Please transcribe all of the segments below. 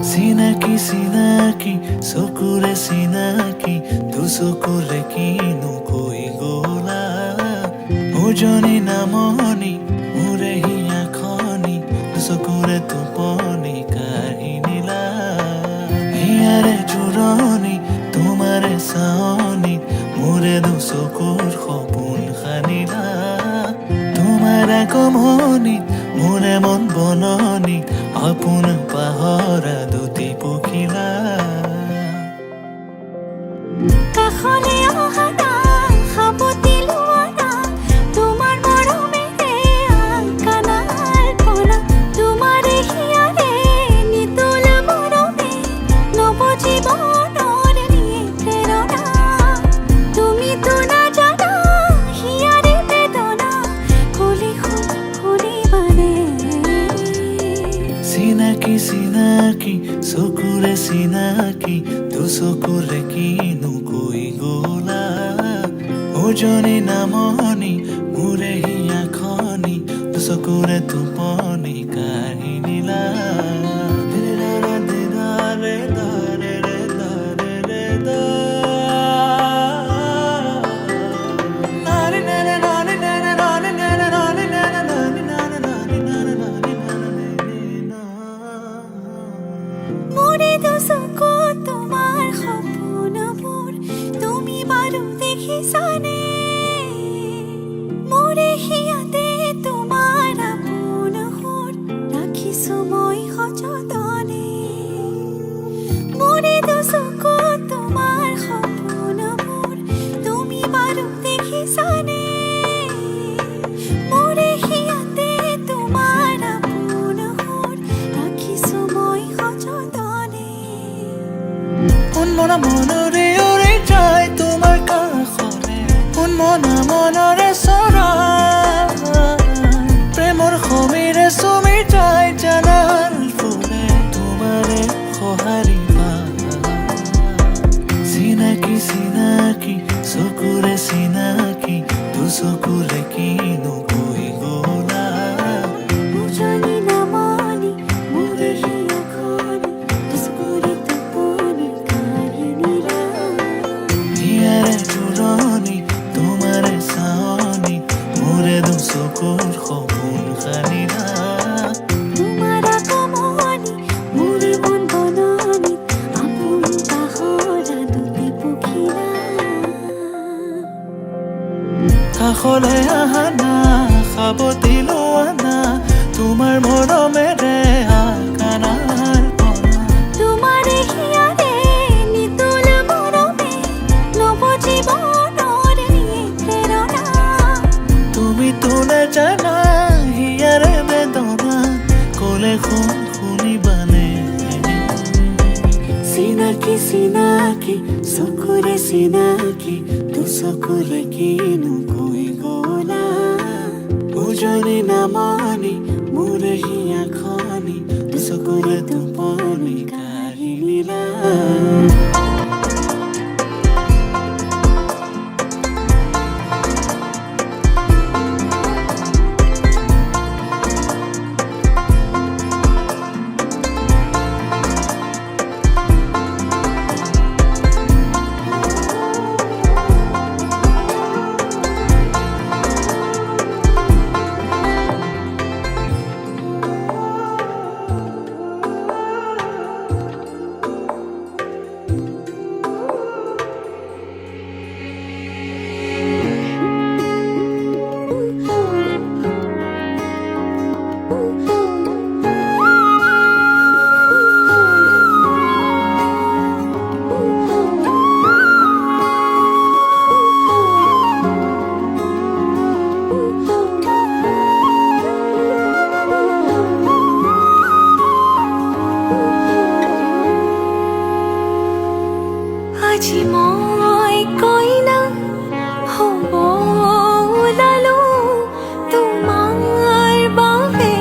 চিনাকি চকুৰে চিনাকি তো চকুৰে কিনো কৈ গলা উজনি নামনি মোৰে হিয়াখনি চকুৰে টোপনি কাঢ়ি নিলা হিয়াৰে জোৰণি তোমাৰে চাৱনি মোৰে দুচকুৰ সপোন সানিলা তোমাৰ আগমনি মোৰে মন বননি আপোন পাহৰা দুটি পখিলা কাষলে অহা না সাৱটি লোৱা না তোমাৰ মৰমেৰে আলকানাৰ পৰা তোমাৰে হিয়াৰে নিতল মৰমে নৱজীৱনৰ নিয়ে প্ৰেৰণা তুমিতো নাজানা হিয়াৰে বেদনা কলি শুনিবানে চিনাকি চকুৰে চিনাকি তো চকুৰে কিনো কৈ গলা উজনি নামনি মোৰে হিয়াখনি তো চকুৰে টোপনি কাঢ়ি নিলা মোৰে দুচকু তোমাৰ সপোনবোৰ তুমি বাৰু দেখিছানে মোৰে হিয়াতে তোমাৰ আপোন সুৰ ৰাখিছো মই সযতনে মোৰে দুচকু তোমাৰ সপোনবোৰ তুমি বাৰু দেখিছানে মোৰে হিয়াতে তোমাৰ আপোন সুৰ ৰাখিছো মই সযতনে মনা মনৰে উৰি যায় তোমাৰ কাষলে মনা মনৰে চৰাই প্ৰেমৰ সমীৰে চুমি যায় জানাল ফুলে তোমাৰে সঁহাৰি চিনাকি চকুৰে চিনাকি তো চকুৰে কিনো কৈ গলা উজনি নামনি মোৰে হিয়াখনি চকুৰে টোপনি কাঢ়ি নিলা হিয়াৰে জোৰণি তোমাৰে চাৱনি মোৰে দুচকুৰ সপোন সানিলা তোমাৰ আগমনি মোৰে মন বননি আপোন পাহৰা দুটি পখিলা কাষলে আহা না সাৱটি লোৱা না তোমাৰ মৰমেৰে আলকানাৰ পৰা তোমাৰে হিয়াৰে নিতল মৰমে নৱজীৱনৰ নিয়ে প্ৰেৰণা তুমিতো নাজানা হিয়াৰে বেদনা কলে শুনিবানে চিনাকি চকুৰে চিনাকি তো চকুৰে কিনো কৈ গলা উজনি নামনি মোৰে হিয়াখনি তো চকুৰে টোপনি কাঢ়ি নিলা আজি মই কইনা হ'ব ওলালো তোমাৰ বাবে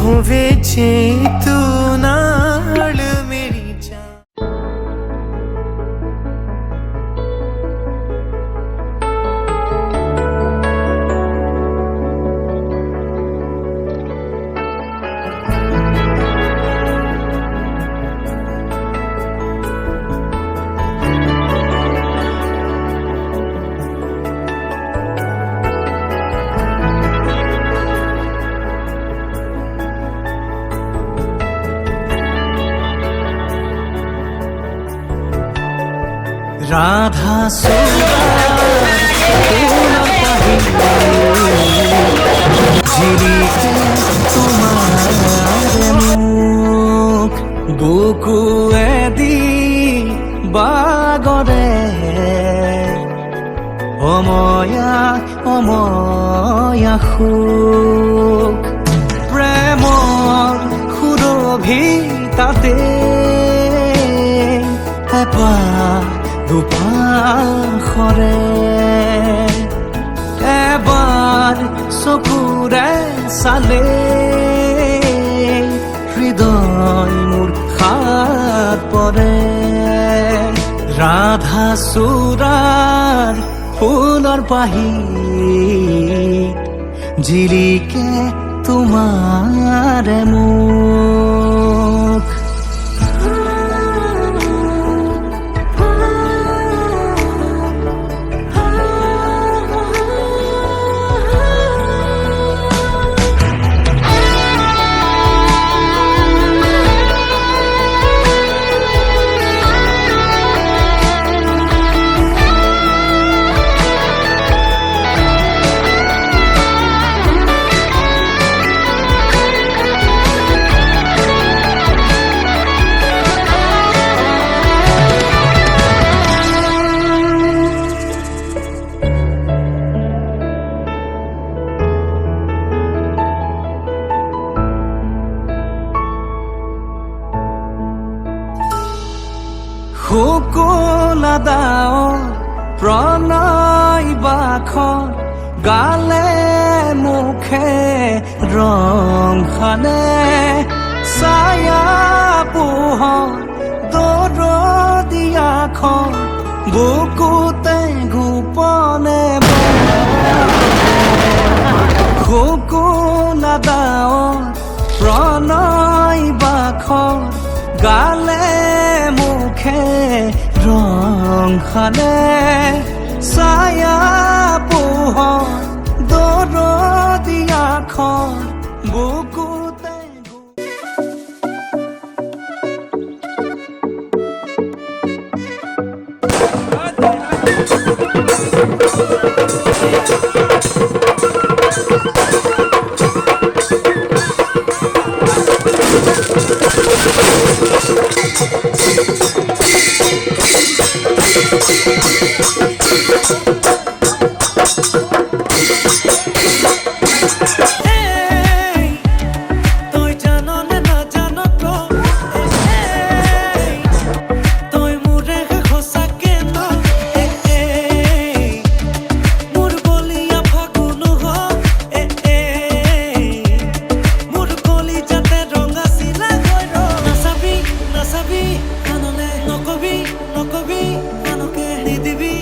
होवे जे तू नाल मेरी जान। राधा ঝিলিকে তোমাৰ মুখ বুকুৱে দি বাগৰে অময়া অময়া সুখ প্ৰেমৰ সুৰভি তাতে এপাহ দুপাশৰে এবাৰ চকুৰে চালে হৃদয় মোৰ খাত পৰে ৰাধা চূড়াৰ ফুলৰ পাহি জিলিকে তোমাৰ মুখ শুকুলা দাঁৱৰ প্ৰণয় বাখৰ গালে মুখে ৰং সানে ছায়া পোহৰ দৰদিয়াখন বুকুতে গোপনে শুকুলা দাঁৱৰ প্ৰণয় বাখৰ গালে মুখে ৰং সানে ছায়া পোহৰ দৰদিয়াখন বুকুতে নকবি আনকে নিদিবি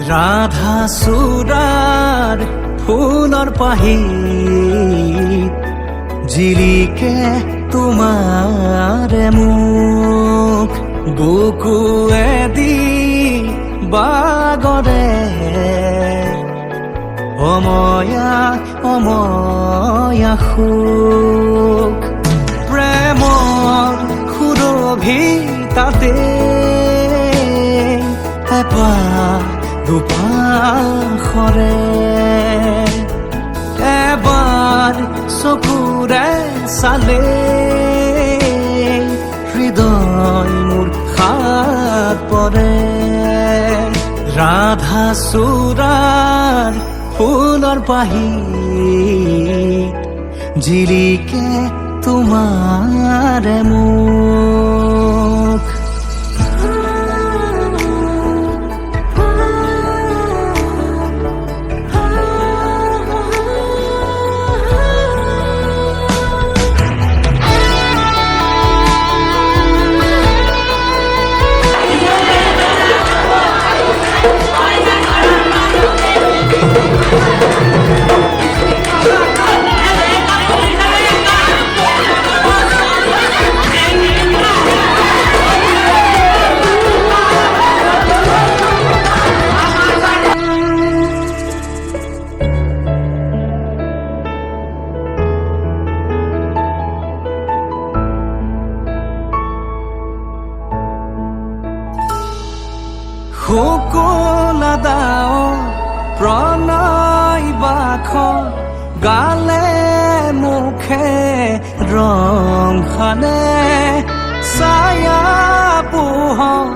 ৰাধা চূড়াৰ ফুলৰ পাহিত জিলিকে তোমাৰে মুখ বুকুৱেদি বাগৰে অময়া অময়া সুখ প্ৰেমৰ সুৰভিতাতে এপাহ দুপাশৰে এবাৰ চকুৰে চালে হৃদয় মোৰ হাত পৰে ৰাধা চূড়াৰ ফুলৰ পাহিত জিলিকে তোমাৰে মুখ শুকুলাদাও প্ৰণয় বাখ গালে মুখে ৰং সানে ছায়া পোহৰ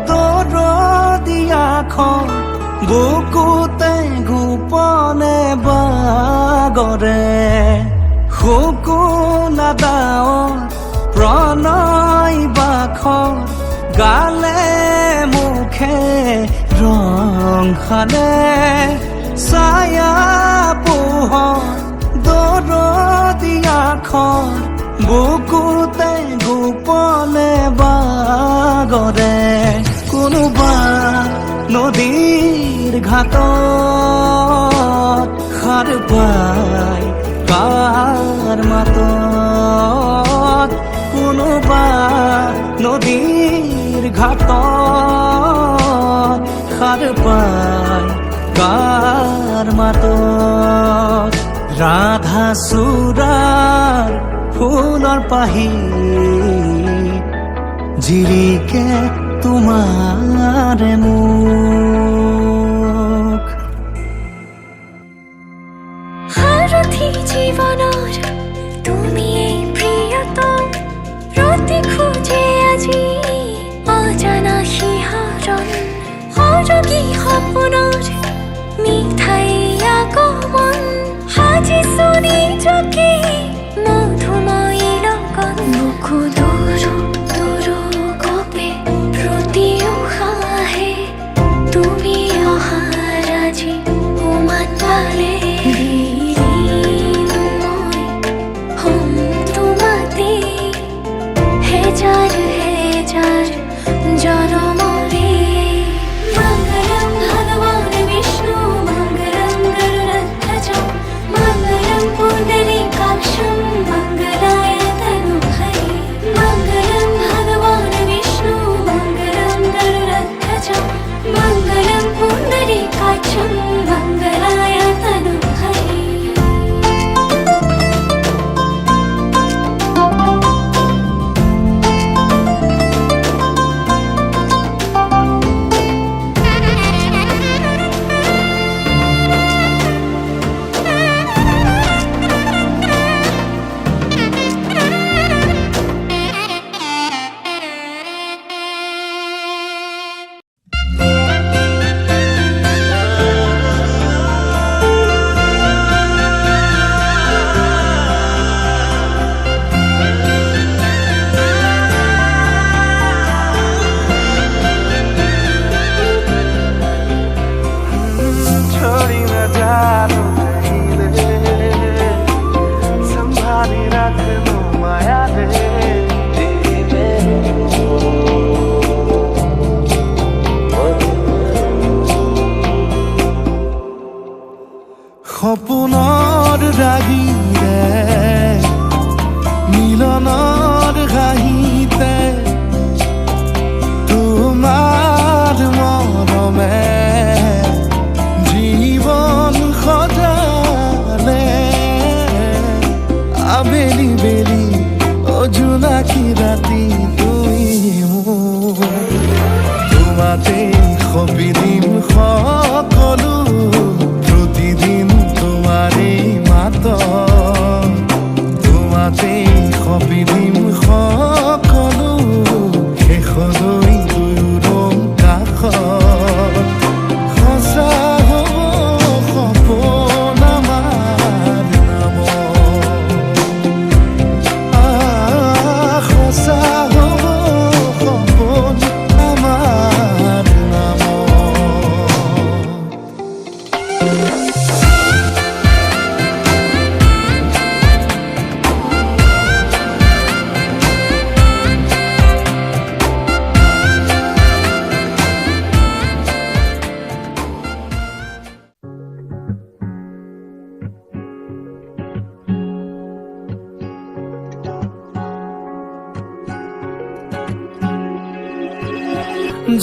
দৰদিয়াখ বুকুতে গোপনে বাগৰে শুকুলাদাও প্ৰণয় বাখ গালে মুখে ৰং সানে ছায়া পোহৰ দৰদিয়াখ বুকুতে গোপনে বাগৰে কোনোবা নদীৰ ঘাটত সাৰ পাই কাৰ মাতত কোনোবা নদীৰ ঘাটত সাৰ পাই কাৰ মাতত ৰাধা চূড়াৰ ফুলৰ পাহিত জিলিকে তোমাৰে মুখ সাৰথি জীৱনৰ তুমিয়েই প্ৰিয়তম ৰতি খোজে আজি অজানা শিহৰণ সৰগী সপোনৰ মিঠাই আগমন সাজিছো নিজকে মধুময়ী লগন বুকু দূৰ দূৰ গপে প্ৰতি উশাহে সপোনৰ ৰাগিৰে মিলনৰ হাঁহিতে তোমাৰ মৰমে জীৱন সজালে আবেলি বেলি জোনাকী ৰাতি তুমি মোৰ তোমাতে সপিদিম সকলো প্ৰতিদিন তোমাৰে মাত তোমাতে সপিদিম সকলো শেষলৈ দুয়োৰং কাষত সঁচা হ'ব সপোন আমাৰ নামত সঁচা হ'ব সপোন আমাৰ নামত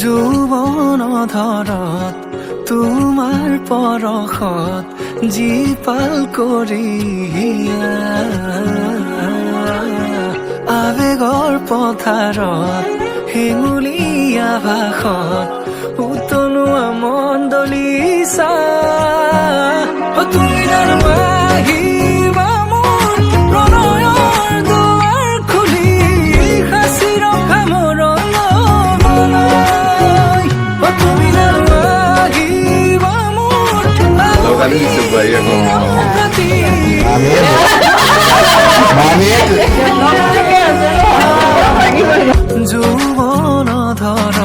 যৌৱন ধৰত তোমাৰ পৰশত জীপাল কৰি আবেগৰ পথাৰত হেঙুলীয়া ভাষত উতলোৱা মন দলিছা তুমি আহিবা মোৰ প্ৰণয়ৰ দুৱাৰ খুলি সাঁচি ৰখা মৰম যৌৱন ধৰত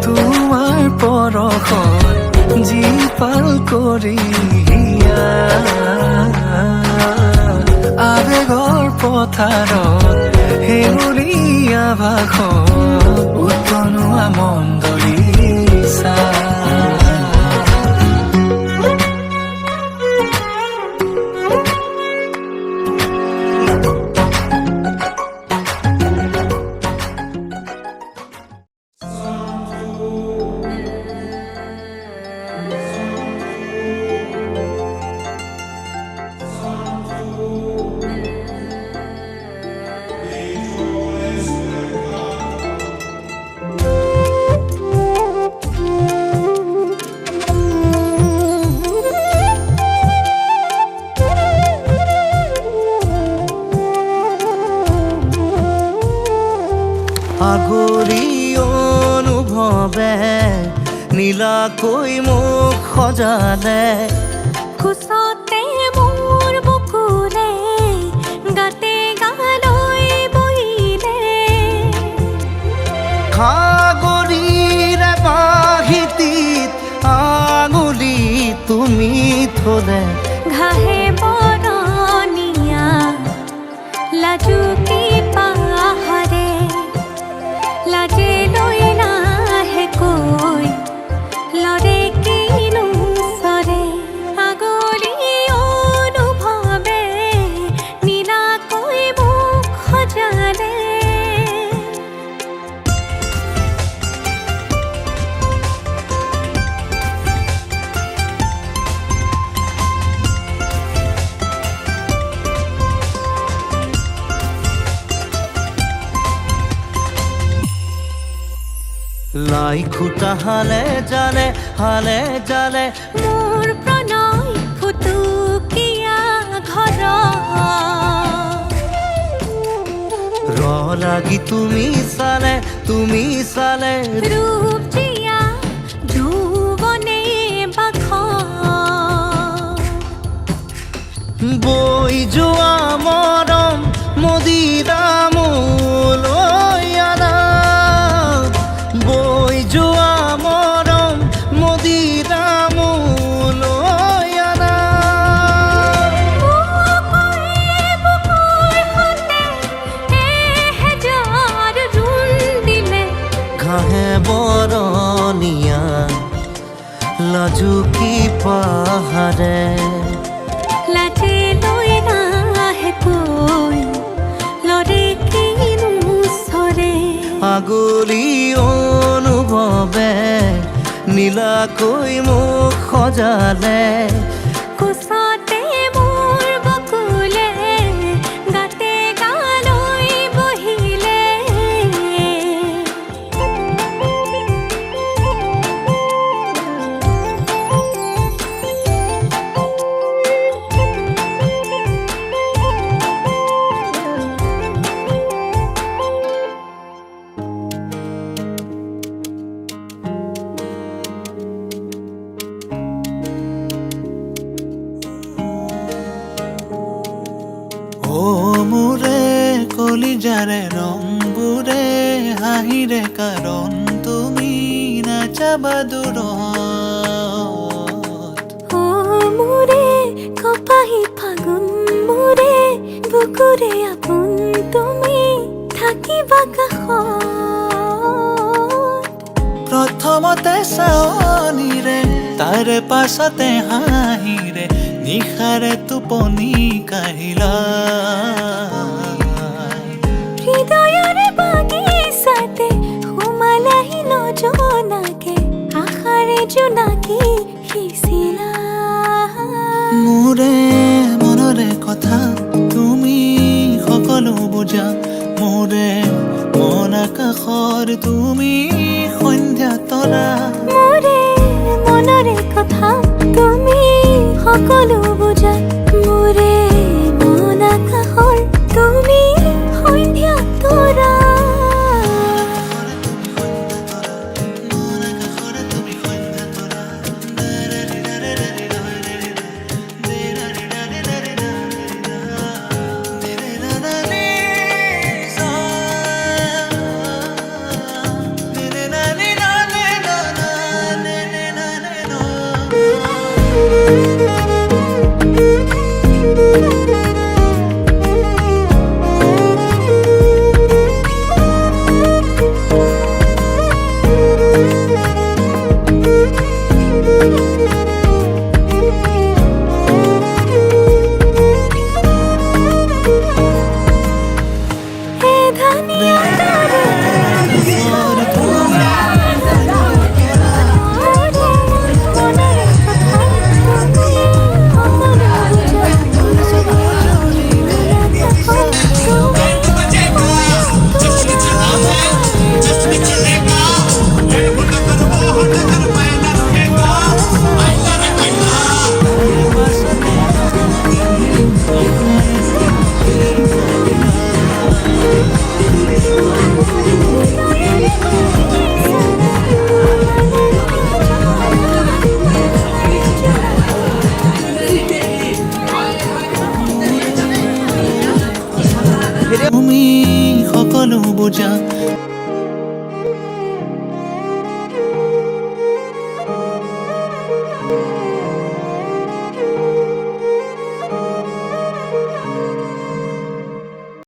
তোমাৰ পৰশত জীপাল কৰি আবেগৰ পথাৰত হেঙুলীয়া ভাষত উতলোৱা মন দলিছা আগৰি অনুভৱে নীলাকৈ মোক সজালে কোচতে মোৰ বুকুৰে গাতে গালৈ বহিলে সাগৰীৰে বাহিতিত আঙুলি তুমি থলে ঘাহে বৰণীয়া লাজুকী পাহাৰে লাজে লৈ নাহে কৈ লৰে কিনো চৰে আগলি অনুভৱে নীলাকৈ মোক সজালে লাই খুটা হালে জালে মোৰ প্ৰণয় ফুটুকীয়া ঘৰ লাগি তুমি চালে ৰূপ জিয়া যৌৱনে বাখ বৈ যোৱা মৰম মদিৰা মোলৈ আনা বৈ যোৱা মৰম মদিৰা মোলৈ আনা ঘাহে বৰণীয়া লাজুকী পাহাৰে লাজে লৈ নাহে কৈ লৰে কিনো চৰে আগলি অনুভৱে নীলাকৈ মোক সজালে কোচতে মোৰ বকুলে গাতে গালৈ বহিলে অ মোৰে কলিজাৰে ৰংবোৰে হাঁহিৰে কাৰণ তুমি নাযাবা দূৰত ও মোৰে কপাহী ফাগুন মোৰে বুকুৰে আপোন তুমি থাকিবা কাষত প্ৰথমতে চাৱনিৰে তাৰে পাছতে হাঁহিৰে নিশাৰে টোপনি কাঢ়িলা হৃদয়ৰে বাগিচাতে সোমালাহি নজনাকে আশাৰে জোনাকী সিঁচিলা মোৰে মনৰে কথা তুমি সকলো বুজা মোৰে মন আকাশৰ তুমি সন্ধ্যা তৰা মোৰে মনৰে কথা তুমি সকলো বুজা মোৰে মন আকাশৰ তুমি সন্ধ্যা তৰা তুমি সকলো বুজা